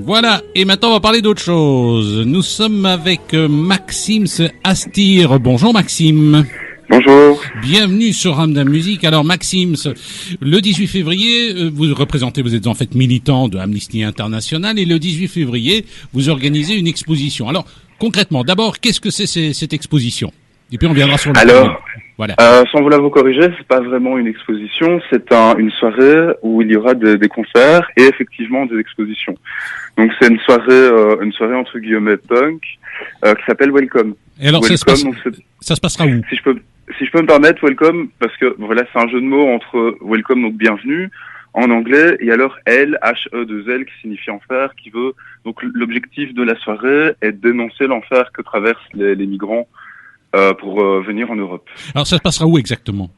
Voilà, et maintenant on va parler d'autre chose. Nous sommes avec Maxime Astir. Bonjour Maxime. Bonjour. Bienvenue sur Ramdam Music. Alors Maxime, le 18 février, vous êtes en fait militant de Amnesty International, et le 18 février, vous organisez une exposition. Alors concrètement, d'abord, qu'est-ce que c'est cette exposition ? Et puis on viendra sur le Alors, voilà. Sans vouloir vous corriger, c'est pas vraiment une exposition, c'est une soirée où il y aura des concerts et effectivement des expositions. Donc c'est une soirée entre guillemets punk qui s'appelle Welcome. Et alors Welcome, ça se passera où ? Si je peux me permettre, Welcome, parce que voilà, c'est un jeu de mots entre Welcome, donc bienvenue en anglais, et alors H-E-2-L qui signifie enfer, qui veut, donc l'objectif de la soirée est de dénoncer l'enfer que traversent les migrants pour venir en Europe. Alors ça se passera où exactement ?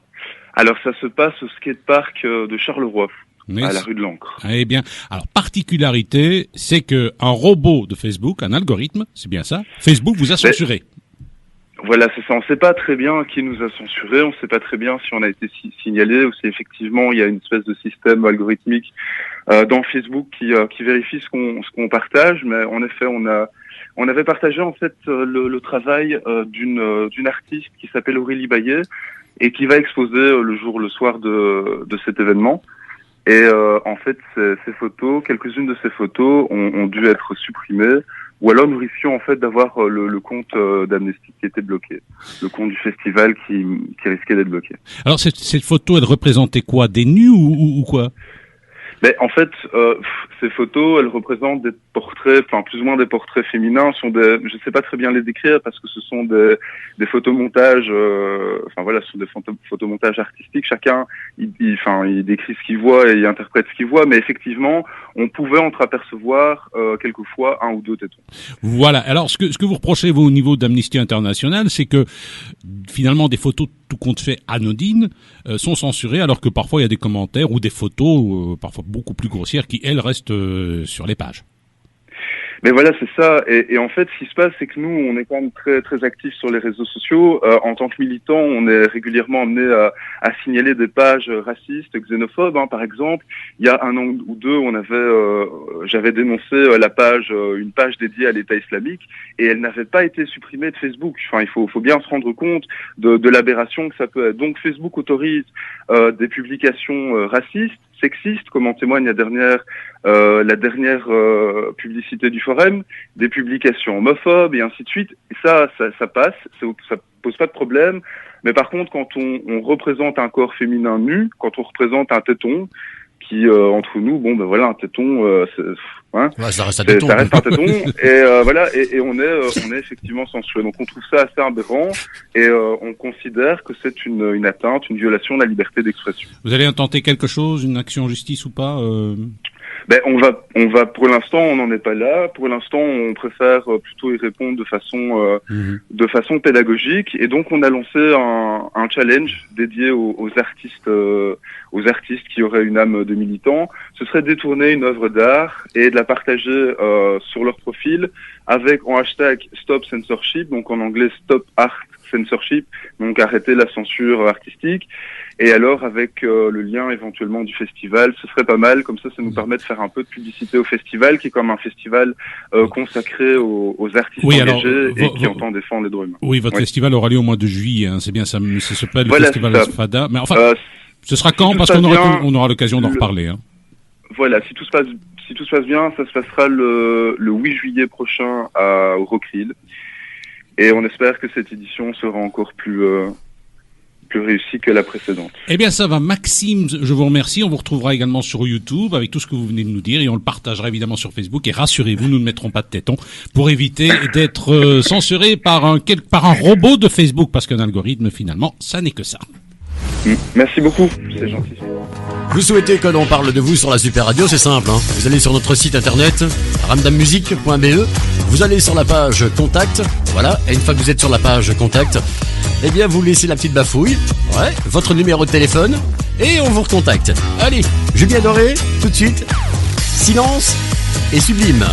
Alors ça se passe au skatepark de Charleroi, à la rue de l'Ancre. Eh bien, alors particularité, c'est que un robot de Facebook, un algorithme, c'est bien ça, Facebook vous a censuré. Voilà, c'est ça. On ne sait pas très bien qui nous a censuré, on ne sait pas très bien si on a été signalé ou si effectivement il y a une espèce de système algorithmique dans Facebook qui vérifie ce qu'on partage. Mais en effet, on avait partagé en fait le travail d'une artiste qui s'appelle Aurélie Baillet et qui va exposer le soir de cet événement. Et en fait, ces photos, quelques-unes de ces photos ont dû être supprimées, ou alors nous risquions en fait d'avoir le compte d'Amnesty qui était bloqué, le compte du festival qui risquait d'être bloqué. Alors cette photo, elle représentait quoi ? Des nus ou quoi ? Mais en fait, ces photos, elles représentent des portraits, enfin plus ou moins des portraits féminins. Je sais pas très bien les décrire parce que ce sont des photomontages. Enfin voilà, ce sont des photomontages artistiques. Chacun, il décrit ce qu'il voit et il interprète ce qu'il voit. Mais effectivement, on pouvait entreapercevoir quelquefois un ou deux tétons. Voilà. Alors ce que vous reprochez vous au niveau d'Amnesty International, c'est que finalement des photos tout compte fait anodines sont censurées, alors que parfois il y a des commentaires ou des photos parfois beaucoup plus grossières qui elles restent sur les pages. Mais voilà, c'est ça. Et en fait, ce qui se passe, c'est que nous, on est quand même très très actifs sur les réseaux sociaux. En tant que militants, on est régulièrement amené à signaler des pages racistes, xénophobes. Par exemple, il y a un an ou deux, j'avais dénoncé une page dédiée à l'État islamique, et elle n'avait pas été supprimée de Facebook. Enfin, il faut bien se rendre compte de l'aberration que ça peut être. Donc, Facebook autorise des publications racistes, sexistes, comme en témoigne la dernière publicité du forum, des publications homophobes et ainsi de suite. Et ça passe, ça pose pas de problème. Mais par contre, quand on représente un corps féminin nu, quand on représente un téton, qui entre nous, un téton, ça reste un téton. Ça reste un téton, et voilà, et on est effectivement censuré. Donc on trouve ça assez aberrant, et on considère que c'est une atteinte, une violation de la liberté d'expression. Vous allez intenter quelque chose, une action en justice ou pas on va pour l'instant, on n'en est pas là. Pour l'instant, on préfère plutôt y répondre de façon pédagogique. Et donc, on a lancé un challenge dédié aux artistes qui auraient une âme de militant. Ce serait de détourner une œuvre d'art et de la partager sur leur profil avec en hashtag Stop Censorship, donc en anglais Stop Art Censorship, donc arrêter la censure artistique. Et alors, avec le lien éventuellement du festival, ce serait pas mal. Comme ça nous permet de faire un peu de publicité au festival, qui est comme un festival consacré aux artistes engagés et qui entend défendre les droits humains. Oui, votre festival aura lieu au mois de juillet, c'est bien ça. Ça s'appelle le festival Fada. Mais enfin, ce sera quand ? Parce qu'on aura l'occasion d'en reparler. Voilà, si tout se passe bien, ça se passera le 8 juillet prochain au Rockrill. Et on espère que cette édition sera encore plus réussie que la précédente. Eh bien, ça va. Maxime, je vous remercie. On vous retrouvera également sur YouTube avec tout ce que vous venez de nous dire, et on le partagera évidemment sur Facebook. Et rassurez-vous, nous ne mettrons pas de tétons pour éviter d'être censuré par un robot de Facebook, parce qu'un algorithme, finalement, ça n'est que ça. Merci beaucoup. C'est gentil. Vous souhaitez que l'on parle de vous sur la Super Radio, c'est simple. Vous allez sur notre site internet, ramdammusic.be. Vous allez sur la page Contact. Voilà. Et une fois que vous êtes sur la page Contact, eh bien, vous laissez la petite bafouille. Ouais. Votre numéro de téléphone. Et on vous recontacte. Allez. Julien Doré, tout de suite. Silence et Sublime.